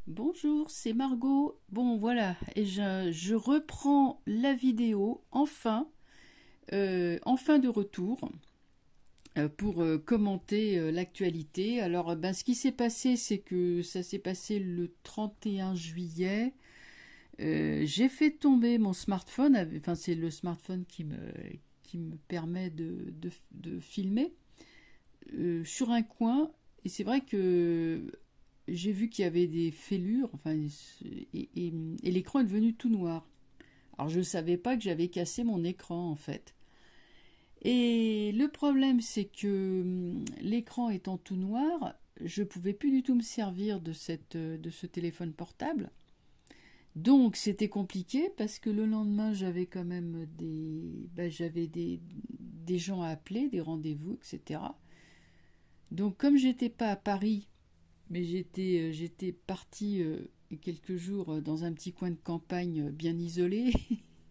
Bonjour, c'est Margot. Bon, voilà, et je reprends la vidéo, enfin de retour, pour commenter l'actualité. Alors, ben, ce qui s'est passé, c'est que ça s'est passé le 31 juillet. J'ai fait tomber mon smartphone, enfin, c'est le smartphone qui me permet de filmer, sur un coin, et c'est vrai que j'ai vu qu'il y avait des fêlures, enfin, et l'écran est devenu tout noir. Alors je ne savais pas que j'avais cassé mon écran en fait. Et le problème c'est que l'écran étant tout noir, je ne pouvais plus du tout me servir de ce téléphone portable. Donc c'était compliqué parce que le lendemain j'avais quand même des gens à appeler, des rendez-vous, etc. Donc comme j'étais pas à Paris, mais j'étais partie quelques jours dans un petit coin de campagne bien isolé,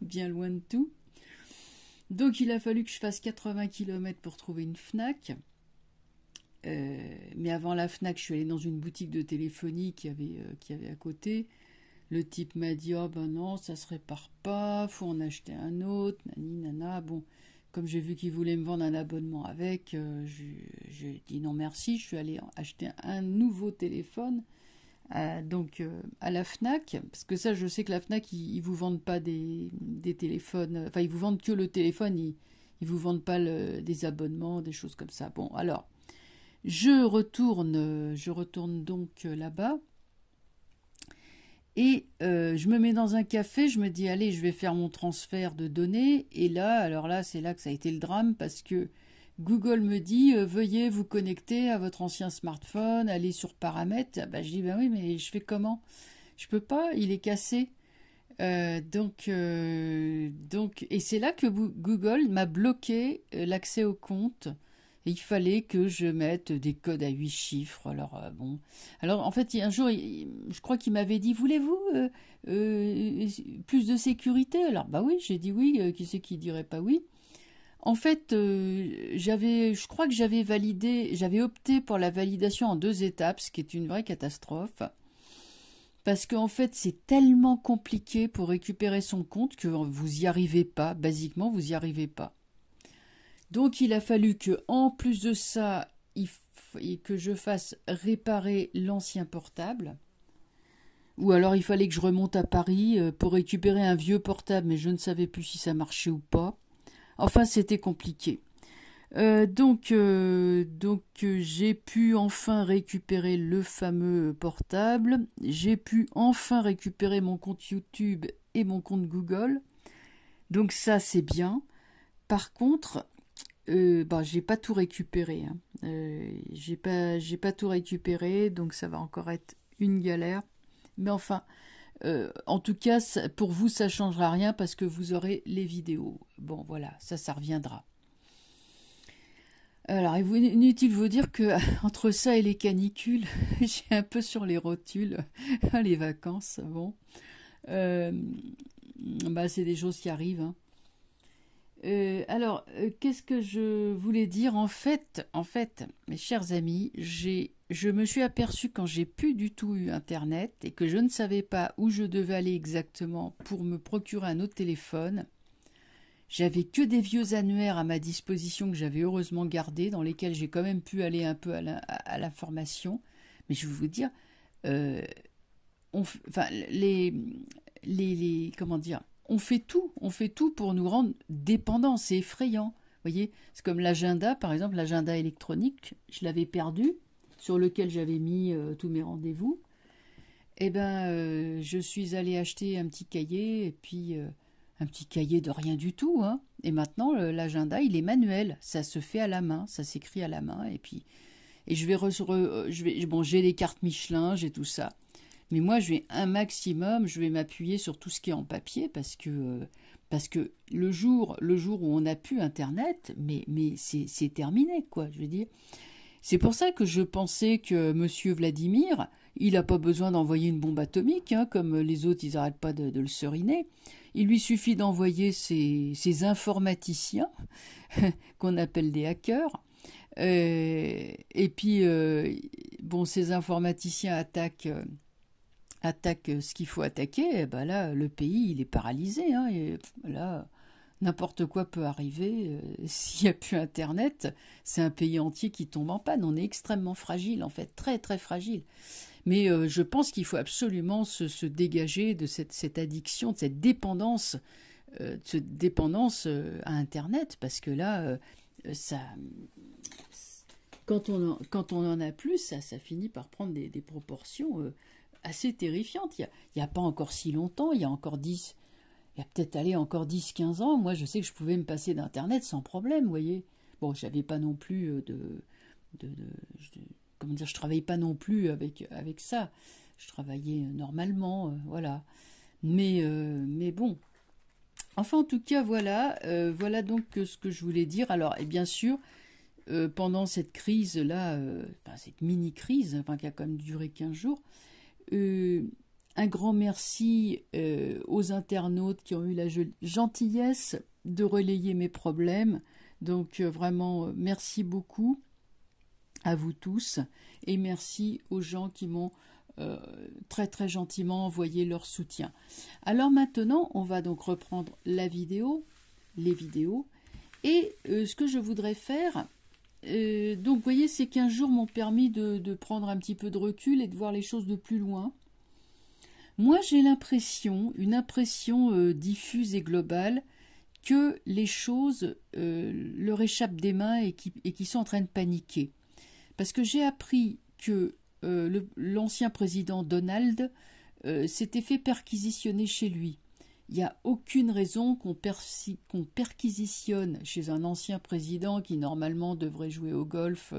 bien loin de tout. Donc il a fallu que je fasse 80 km pour trouver une Fnac. Mais avant la Fnac, je suis allée dans une boutique de téléphonie qui avait à côté. Le type m'a dit oh ben non, ça se répare pas, faut en acheter un autre, nani nana. Bon, comme j'ai vu qu'il voulait me vendre un abonnement avec, j'ai dit non merci, je suis allée acheter un nouveau téléphone. À la Fnac, parce que ça je sais que la Fnac ils vous vendent pas des téléphones, enfin ils vous vendent que le téléphone, ils vous vendent pas des abonnements, des choses comme ça. Bon alors je retourne donc là-bas et je me mets dans un café, je me dis allez je vais faire mon transfert de données et là alors là c'est là que ça a été le drame parce que Google me dit veuillez vous connecter à votre ancien smartphone, allez sur paramètres. Ah bah, je dis bah oui mais je fais comment? Je peux pas, il est cassé. Et c'est là que Google m'a bloqué l'accès au compte. Et il fallait que je mette des codes à 8 chiffres. Alors bon, alors en fait, un jour, je crois qu'il m'avait dit voulez-vous euh, plus de sécurité? Alors bah oui, j'ai dit oui. Qui c'est qui dirait pas oui? En fait, je crois que j'avais opté pour la validation en deux étapes, ce qui est une vraie catastrophe. Parce qu'en fait, c'est tellement compliqué pour récupérer son compte que vous y arrivez pas. Basiquement, vous y arrivez pas. Donc, il a fallu que, en plus de ça, que je fasse réparer l'ancien portable. Ou alors, il fallait que je remonte à Paris pour récupérer un vieux portable, mais je ne savais plus si ça marchait ou pas. Enfin, c'était compliqué. J'ai pu enfin récupérer le fameux portable. J'ai pu enfin récupérer mon compte YouTube et mon compte Google. Donc ça, c'est bien. Par contre, j'ai pas tout récupéré, hein. J'ai pas tout récupéré, donc ça va encore être une galère. Mais enfin, en tout cas, pour vous, ça changera rien parce que vous aurez les vidéos. Bon, voilà, ça reviendra. Alors, inutile de vous dire que entre ça et les canicules, j'ai un peu sur les rotules. Les vacances, bon. Euh, c'est des choses qui arrivent, hein. Qu'est-ce que je voulais dire en fait, mes chers amis, je me suis aperçue quand j'ai plus du tout eu Internet et que je ne savais pas où je devais aller exactement pour me procurer un autre téléphone. J'avais que des vieux annuaires à ma disposition que j'avais heureusement gardés, dans lesquels j'ai quand même pu aller un peu à l'information. Mais je vais vous dire, euh, enfin, comment dire, on fait tout pour nous rendre dépendants. C'est effrayant. Vous voyez, c'est comme l'agenda, par exemple, l'agenda électronique, je l'avais perdu, sur lequel j'avais mis tous mes rendez-vous. Eh ben, je suis allée acheter un petit cahier, et puis un petit cahier de rien du tout, hein. Et maintenant, l'agenda, il est manuel. Ça se fait à la main, ça s'écrit à la main. Et bon, j'ai les cartes Michelin, j'ai tout ça. Mais moi, je vais un maximum, je vais m'appuyer sur tout ce qui est en papier parce que le jour où on n'a plus Internet, mais c'est terminé, quoi. Je veux dire. C'est pour ça que je pensais que Monsieur Vladimir, il n'a pas besoin d'envoyer une bombe atomique, hein, comme les autres, ils n'arrêtent pas de le seriner. Il lui suffit d'envoyer ses informaticiens, qu'on appelle des hackers. Et puis, bon, ces informaticiens attaquent attaque ce qu'il faut attaquer, eh ben là, le pays, il est paralysé. Hein, et là, n'importe quoi peut arriver. S'il n'y a plus Internet, c'est un pays entier qui tombe en panne. On est extrêmement fragile, en fait, très, très fragile. Mais je pense qu'il faut absolument se dégager de cette addiction, de cette dépendance, à Internet, parce que là, ça, quand on en a plus, ça finit par prendre des proportions assez terrifiantes. Il y a pas encore si longtemps, il y a peut-être allé encore 10-15 ans, moi je sais que je pouvais me passer d'Internet sans problème, vous voyez. Bon, j'avais pas non plus comment dire, je travaillais pas non plus avec ça. Je travaillais normalement, voilà. Mais bon. Enfin, en tout cas, voilà. Voilà donc ce que je voulais dire. Alors, et bien sûr, pendant cette crise-là, cette mini-crise, enfin, qui a quand même duré 15 jours, un grand merci aux internautes qui ont eu la gentillesse de relayer mes problèmes. Donc, vraiment, merci beaucoup à vous tous et merci aux gens qui m'ont très très gentiment envoyé leur soutien. Alors maintenant, on va donc reprendre les vidéos, et ce que je voudrais faire, donc vous voyez, ces 15 jours m'ont permis de prendre un petit peu de recul et de voir les choses de plus loin. Moi, j'ai une impression diffuse et globale, que les choses leur échappent des mains et qui sont en train de paniquer. Parce que j'ai appris que l'ancien président Donald s'était fait perquisitionner chez lui. Il n'y a aucune raison qu'on perquisitionne chez un ancien président qui normalement devrait jouer au golf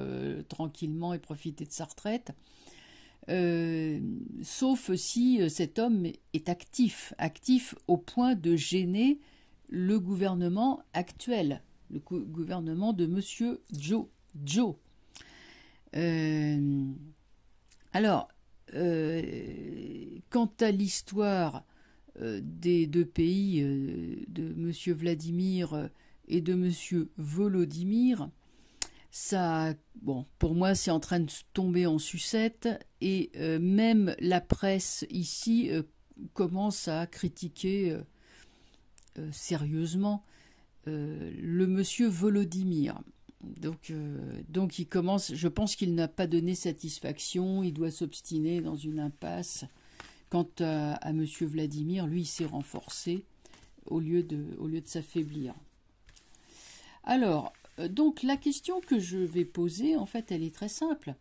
tranquillement et profiter de sa retraite, sauf si cet homme est actif au point de gêner le gouvernement actuel, le gouvernement de Monsieur Joe. Alors, quant à l'histoire des deux pays, de Monsieur Vladimir et de Monsieur Volodymyr, ça, bon, pour moi, c'est en train de tomber en sucette, et même la presse ici commence à critiquer sérieusement le Monsieur Volodymyr. Donc il commence, je pense qu'il n'a pas donné satisfaction, il doit s'obstiner dans une impasse. Quant à Monsieur Vladimir, lui, il s'est renforcé au lieu de s'affaiblir. Alors, donc la question que je vais poser, en fait, elle est très simple.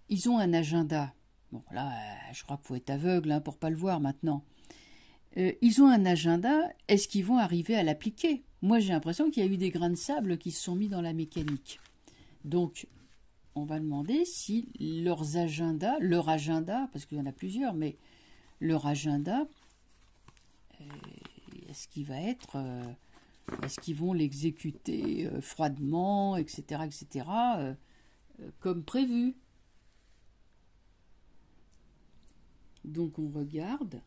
Ils ont un agenda. Bon, là, je crois qu'il faut être aveugle pour pas le voir maintenant. Ils ont un agenda, est-ce qu'ils vont arriver à l'appliquer? Moi, j'ai l'impression qu'il y a eu des grains de sable qui se sont mis dans la mécanique. Donc, on va demander si leur agenda, parce qu'il y en a plusieurs, mais leur agenda, est-ce qu'il va être... est-ce qu'ils vont l'exécuter froidement, etc., comme prévu? Donc, on regarde...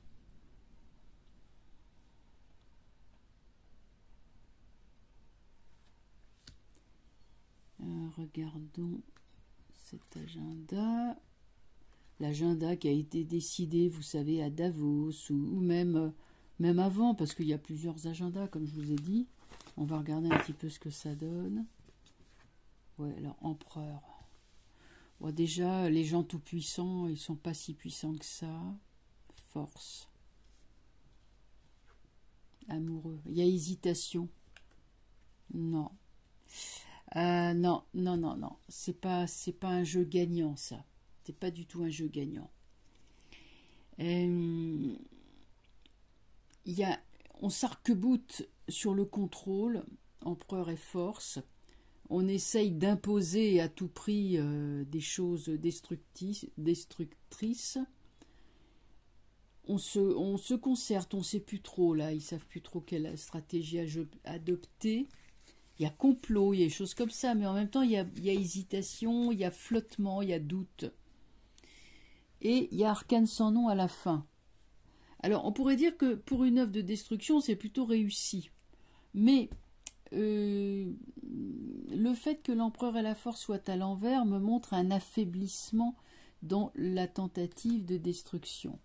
regardons cet agenda. L'agenda qui a été décidé, vous savez, à Davos, ou même avant, parce qu'il y a plusieurs agendas, comme je vous ai dit. On va regarder un petit peu ce que ça donne. Ouais, alors, empereur. Bon, déjà, les gens tout puissants, ils sont pas si puissants que ça. Force. Amoureux. Il y a hésitation. Non. Non. C'est pas un jeu gagnant, ça. C'est pas du tout un jeu gagnant. On s'arc-boute sur le contrôle, empereur et force. On essaye d'imposer à tout prix des choses destructrices. On se concerte, on ne sait plus trop, là. Ils savent plus trop quelle stratégie adopter. Il y a complot, il y a des choses comme ça, mais en même temps, il y a hésitation, il y a flottement, il y a doute. Et il y a arcane sans nom à la fin. Alors, on pourrait dire que pour une œuvre de destruction, c'est plutôt réussi. Mais le fait que l'empereur et la force soient à l'envers me montre un affaiblissement dans la tentative de destruction.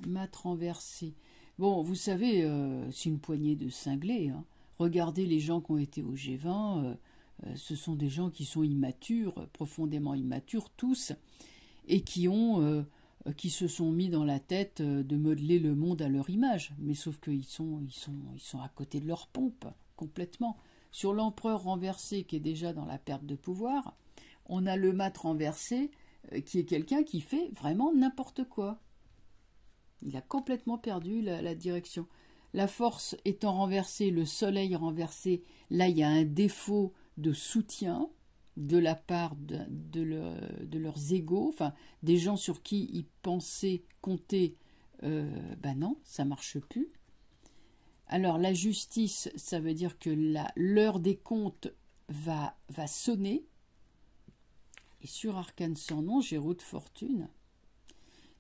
Mat renversé. Bon, vous savez, c'est une poignée de cinglés. Hein. Regardez les gens qui ont été au G20. Ce sont des gens qui sont immatures, profondément immatures tous, et qui se sont mis dans la tête de modeler le monde à leur image. Mais sauf qu'ils sont à côté de leur pompe, complètement. Sur l'empereur renversé, qui est déjà dans la perte de pouvoir, on a le mat renversé, qui est quelqu'un qui fait vraiment n'importe quoi. Il a complètement perdu la direction. La force étant renversée, le soleil renversé, là il y a un défaut de soutien de la part de leurs égaux, enfin des gens sur qui ils pensaient compter, non, ça marche plus. Alors la justice, ça veut dire que l'heure des comptes va sonner. Et sur Arcane sans nom, j'ai roue de fortune.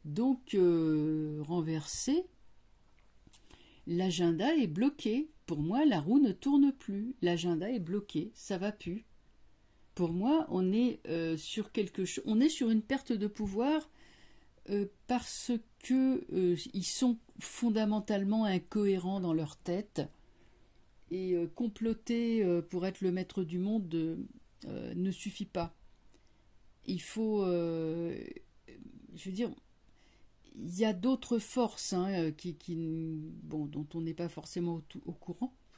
Donc renversé, l'agenda est bloqué. Pour moi, la roue ne tourne plus. L'agenda est bloqué, ça va plus. Pour moi, on est sur quelque chose. On est sur une perte de pouvoir parce que ils sont fondamentalement incohérents dans leur tête et comploter pour être le maître du monde ne suffit pas. Il faut, je veux dire, il y a d'autres forces dont on n'est pas forcément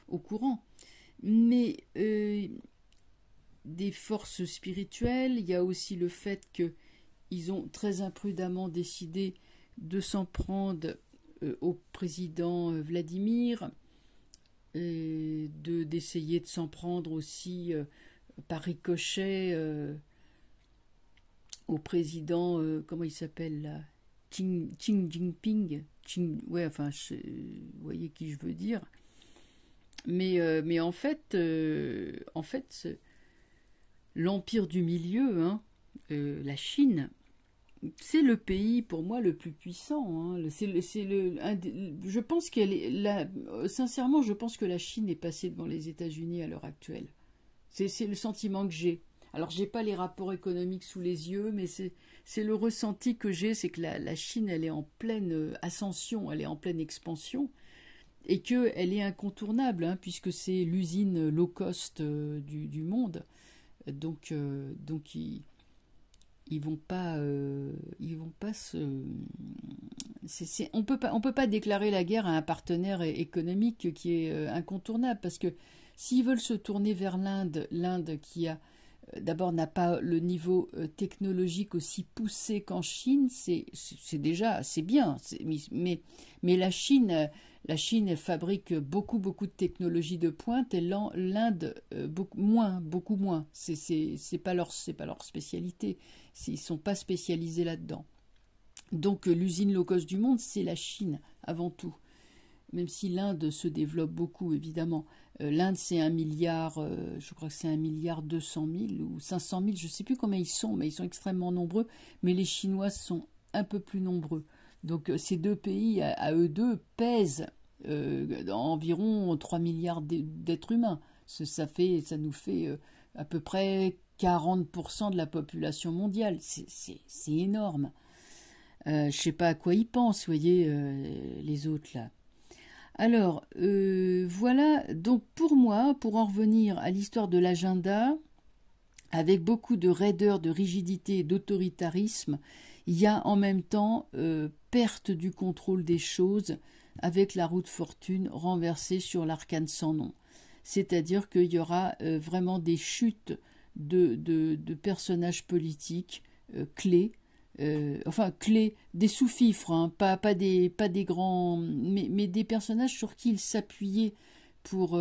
au courant, mais des forces spirituelles. Il y a aussi le fait qu'ils ont très imprudemment décidé de s'en prendre au président Vladimir, d'essayer de s'en prendre aussi par ricochet au président, comment il s'appelle là, Xi Jinping. Vous voyez qui je veux dire. Mais en fait, l'empire du milieu, la Chine, c'est le pays pour moi le plus puissant. Hein. Je pense sincèrement, je pense que la Chine est passée devant les États-Unis à l'heure actuelle. C'est le sentiment que j'ai. Alors, j'ai pas les rapports économiques sous les yeux, mais c'est le ressenti que j'ai, c'est que la Chine, elle est en pleine ascension, elle est en pleine expansion, et qu'elle est incontournable, puisque c'est l'usine low cost du monde. Donc ils vont pas se. On peut pas déclarer la guerre à un partenaire économique qui est incontournable, parce que s'ils veulent se tourner vers l'Inde qui a d'abord n'a pas le niveau technologique aussi poussé qu'en Chine, c'est bien. Mais la Chine elle fabrique beaucoup de technologies de pointe, et l'Inde beaucoup moins. C'est pas leur spécialité. Ils sont pas spécialisés là-dedans. Donc l'usine low cost du monde, c'est la Chine avant tout. Même si l'Inde se développe beaucoup, évidemment. L'Inde, c'est 1 milliard, je crois que c'est 1,2 milliard ou 500 000, je ne sais plus combien ils sont, mais ils sont extrêmement nombreux. Mais les Chinois sont un peu plus nombreux. Donc ces deux pays, à eux deux, pèsent environ 3 milliards d'êtres humains. Ça nous fait à peu près 40% de la population mondiale. C'est énorme. Je ne sais pas à quoi ils pensent, vous voyez, les autres là. Alors, voilà, donc pour moi, pour en revenir à l'histoire de l'agenda, avec beaucoup de raideur, de rigidité et d'autoritarisme, il y a en même temps perte du contrôle des choses avec la roue de fortune renversée sur l'arcane sans nom. C'est-à-dire qu'il y aura vraiment des chutes de personnages politiques clés, clés, des sous-fifres, pas des grands, mais des personnages sur qui il s'appuyait pour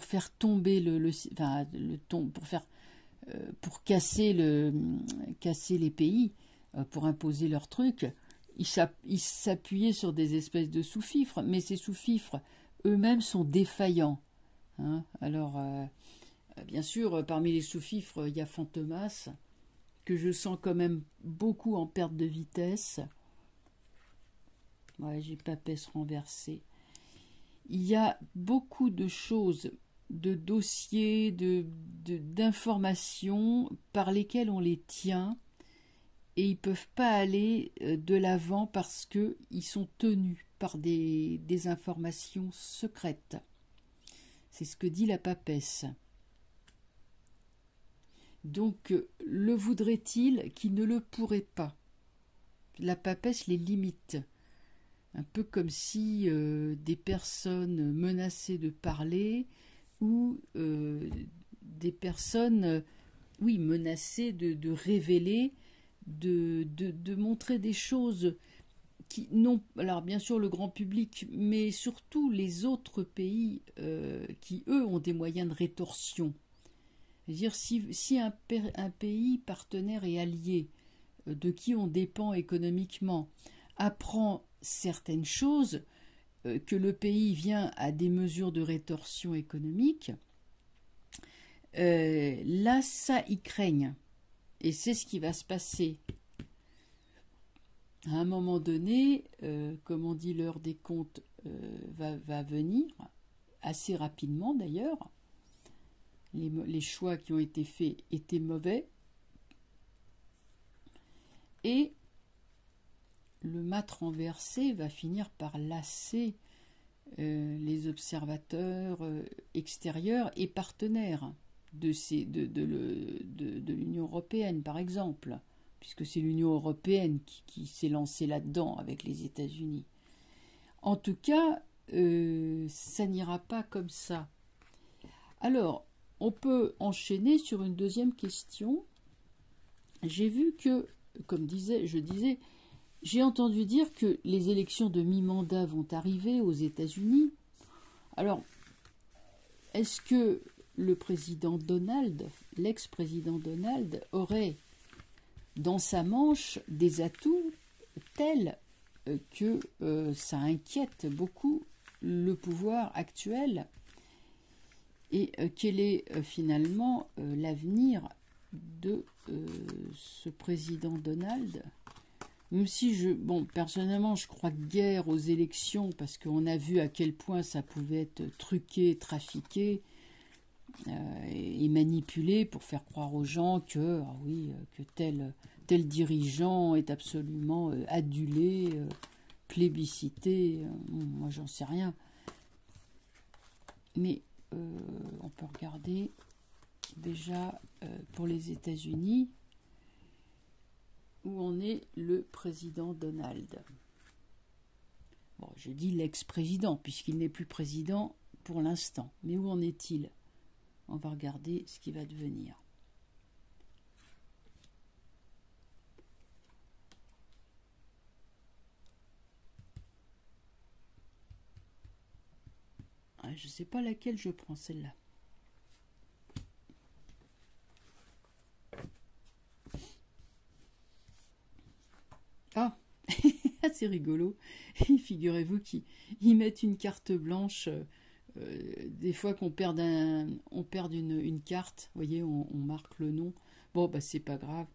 faire tomber pour casser les pays, pour imposer leurs trucs. Ils s'appuyaient sur des espèces de sous-fifres, mais ces sous-fifres eux-mêmes sont défaillants. Alors, bien sûr, parmi les sous-fifres, il y a Fantomas, que je sens quand même beaucoup en perte de vitesse. Ouais, j'ai Papesse renversé. Il y a beaucoup de choses, de dossiers, d'informations par lesquelles on les tient et ils peuvent pas aller de l'avant parce que ils sont tenus par des informations secrètes. C'est ce que dit la papesse. Donc, le voudrait-il qui ne le pourrait pas? La papesse les limite. Un peu comme si des personnes menaçaient de parler ou des personnes, oui, menacées de révéler, de montrer des choses qui n'ont, alors bien sûr le grand public, mais surtout les autres pays qui, eux, ont des moyens de rétorsion. C'est-à-dire, si un pays partenaire et allié de qui on dépend économiquement apprend certaines choses, que le pays vient à des mesures de rétorsion économique, là, ça, ils craignent. Et c'est ce qui va se passer. À un moment donné, comme on dit, l'heure des comptes va venir, assez rapidement d'ailleurs. Les choix qui ont été faits étaient mauvais. Et le mât renversé va finir par lasser les observateurs extérieurs et partenaires de l'Union européenne, par exemple, puisque c'est l'Union européenne qui s'est lancée là-dedans avec les États-Unis. En tout cas, ça n'ira pas comme ça. Alors, on peut enchaîner sur une deuxième question. J'ai vu que, comme je disais, j'ai entendu dire que les élections de mi-mandat vont arriver aux États-Unis. Alors, est-ce que le président Donald, l'ex-président Donald, aurait dans sa manche des atouts tels que ça inquiète beaucoup le pouvoir actuel? Et quel est finalement l'avenir de ce président Donald? Même si personnellement, je crois guère aux élections parce qu'on a vu à quel point ça pouvait être truqué, trafiqué et manipulé pour faire croire aux gens que, que tel dirigeant est absolument adulé, plébiscité. Moi, j'en sais rien. Mais on peut regarder déjà pour les États-Unis où en est le président Donald. Bon, je dis l'ex-président puisqu'il n'est plus président pour l'instant. Mais où en est-il? On va regarder ce qui va devenir. Je ne sais pas laquelle je prends, celle-là. Ah, c'est rigolo. Figurez-vous qu'ils mettent une carte blanche. Des fois qu'on perd une carte, vous voyez, on marque le nom. Bon, bah c'est pas grave.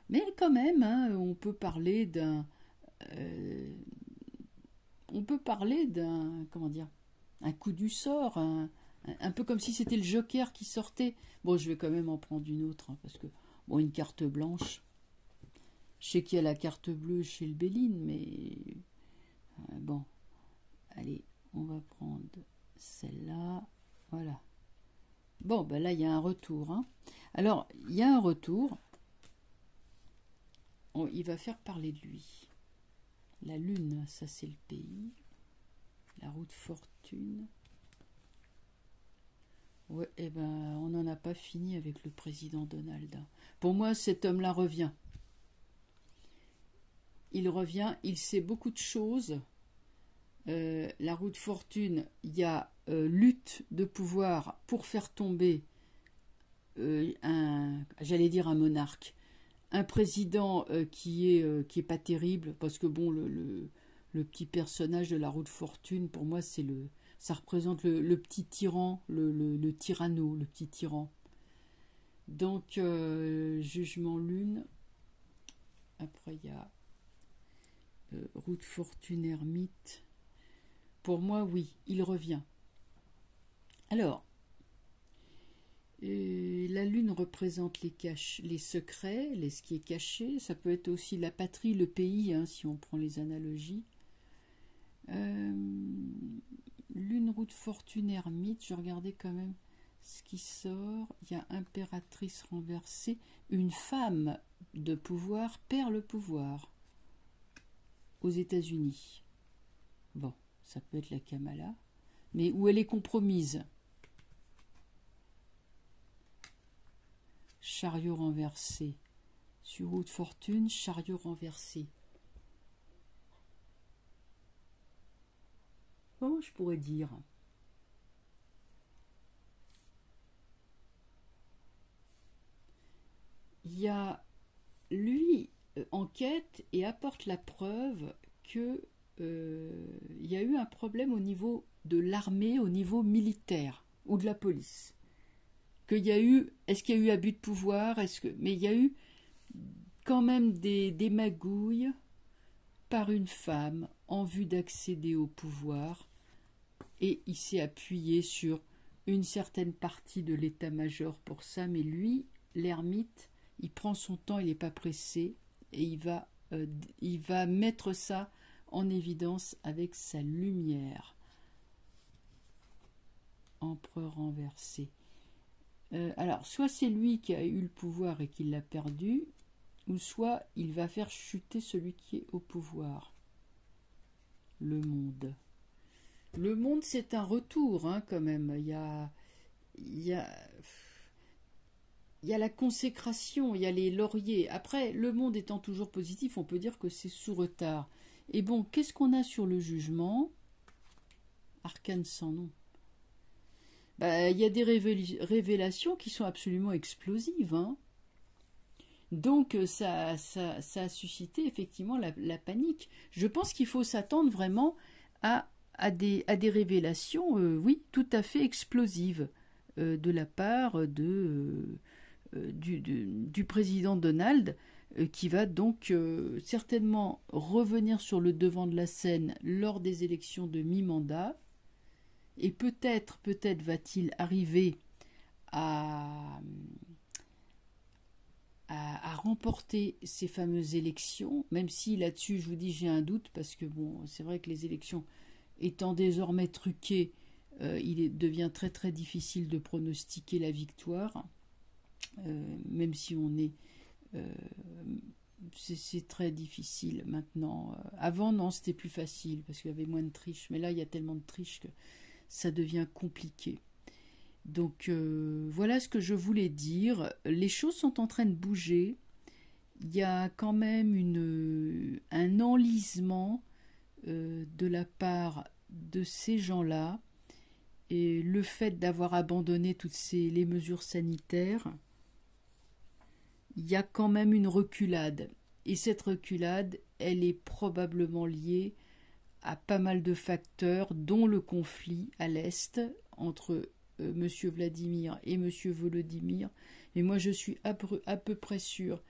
Mais quand même, hein, on peut parler d'un... comment dire, un coup du sort, un peu comme si c'était le Joker qui sortait. Bon, je vais quand même en prendre une autre, hein, parce que, bon, une carte blanche. Je sais qu'il y a la carte bleue chez le Béline, mais... bon, allez, on va prendre celle-là. Voilà. Bon, ben là, il y a un retour. Hein. Alors, il y a un retour. Il va faire parler de lui. La Lune, ça c'est le pays. La roue de fortune. Ouais, eh ben, on n'en a pas fini avec le président Donald. Pour moi, cet homme-là revient. Il revient, il sait beaucoup de choses. La roue de fortune, il y a lutte de pouvoir pour faire tomber j'allais dire un monarque, un président qui est pas terrible, parce que bon, le petit personnage de la roue de fortune, pour moi, ça représente le petit tyran, le tyranno, le petit tyran. Donc, jugement lune. Après, il y a roue de fortune ermite. Pour moi, oui, il revient. Alors, Et la lune représente les secrets, ce qui est caché. Ça peut être aussi la patrie, le pays, hein, si on prend les analogies. Lune, roue de fortune, ermite. Je regardais quand même ce qui sort. Il y a impératrice renversée. Une femme de pouvoir perd le pouvoir aux États-Unis. Bon, ça peut être la Kamala. Mais où elle est compromise. Chariot renversé. Sur roue de fortune, chariot renversé. Comment je pourrais dire? Il y a, lui, enquête et apporte la preuve que il y a eu un problème au niveau de l'armée, au niveau militaire ou de la police. Qu'il y a eu, est-ce qu'il y a eu abus de pouvoir, mais il y a eu quand même des magouilles par une femme en vue d'accéder au pouvoir, et il s'est appuyé sur une certaine partie de l'état-major pour ça, mais lui, l'ermite, il prend son temps, il n'est pas pressé, et il va mettre ça en évidence avec sa lumière. Empereur renversé. Alors, soit c'est lui qui a eu le pouvoir et qui l'a perdu, ou soit il va faire chuter celui qui est au pouvoir. Le monde. Le monde, c'est un retour, hein, quand même. Il y a la consécration, il y a les lauriers. Après, le monde étant toujours positif, on peut dire que c'est sous retard. Et bon, qu'est-ce qu'on a sur le jugement? Arcane sans nom. Bah, il y a des révélations qui sont absolument explosives, hein. Donc ça a suscité effectivement la panique. Je pense qu'il faut s'attendre vraiment à des révélations, oui, tout à fait explosives de la part du président Donald, qui va donc certainement revenir sur le devant de la scène lors des élections de mi-mandat. Et peut-être va-t-il arriver à remporter ces fameuses élections, même si là-dessus, je vous dis, j'ai un doute, parce que bon, c'est vrai que les élections étant désormais truquées, il devient très très difficile de pronostiquer la victoire, même si on est... c'est très difficile maintenant. Avant, non, c'était plus facile, parce qu'il y avait moins de triches, mais là, il y a tellement de triches que ça devient compliqué. Donc voilà ce que je voulais dire. Les choses sont en train de bouger. Il y a quand même un enlisement de la part de ces gens-là. Et le fait d'avoir abandonné toutes les mesures sanitaires, il y a quand même une reculade. Et cette reculade, elle est probablement liée à pas mal de facteurs, dont le conflit à l'Est entre Monsieur Vladimir et Monsieur Volodymyr. Mais moi, je suis à peu près sûr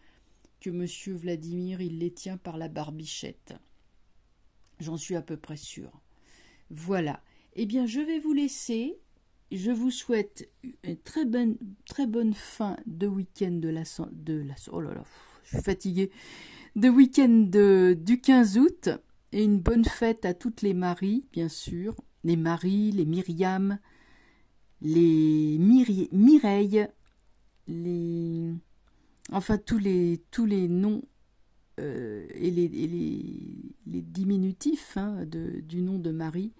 que Monsieur Vladimir, il les tient par la barbichette. J'en suis à peu près sûr. Voilà. Eh bien, je vais vous laisser. Je vous souhaite une très bonne fin de week-end oh là là, je suis fatiguée. De week-end du 15 août. Et une bonne fête à toutes les Maries, bien sûr. Les Marie, les Myriam, les Mireille, enfin tous les noms et les diminutifs, hein, du nom de Marie,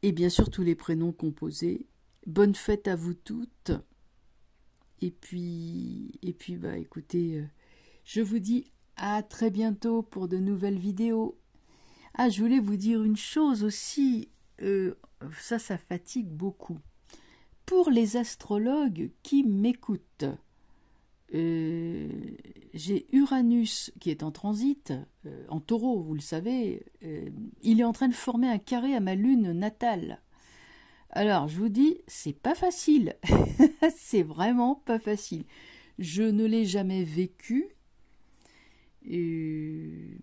et bien sûr tous les prénoms composés. Bonne fête à vous toutes, et puis bah écoutez, je vous dis à très bientôt pour de nouvelles vidéos. Ah, je voulais vous dire une chose aussi, ça fatigue beaucoup. Pour les astrologues qui m'écoutent, j'ai Uranus qui est en transit, en taureau, vous le savez, il est en train de former un carré à ma lune natale. Alors, je vous dis, c'est pas facile, c'est vraiment pas facile. Je ne l'ai jamais vécu, et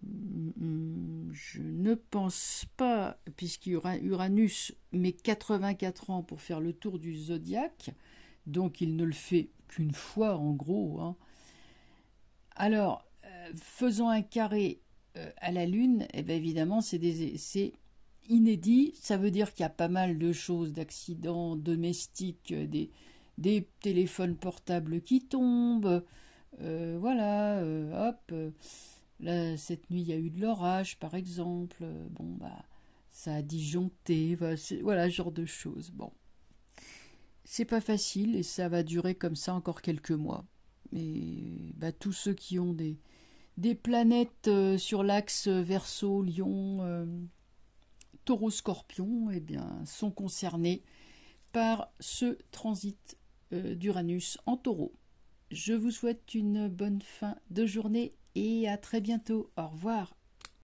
je ne pense pas, puisqu'Uranus met 84 ans pour faire le tour du zodiaque, donc il ne le fait qu'une fois en gros, hein. Alors, faisant un carré à la Lune, eh bien évidemment c'est inédit, ça veut dire qu'il y a pas mal de choses, d'accidents domestiques, des téléphones portables qui tombent, voilà, hop, là, cette nuit il y a eu de l'orage par exemple, bon bah ça a disjoncté, voilà, ce genre de choses. Bon, c'est pas facile et ça va durer comme ça encore quelques mois. Et bah, tous ceux qui ont des planètes sur l'axe Verseau-Lion, Taureau-Scorpion, eh bien, sont concernés par ce transit d'Uranus en Taureau. Je vous souhaite une bonne fin de journée et à très bientôt. Au revoir.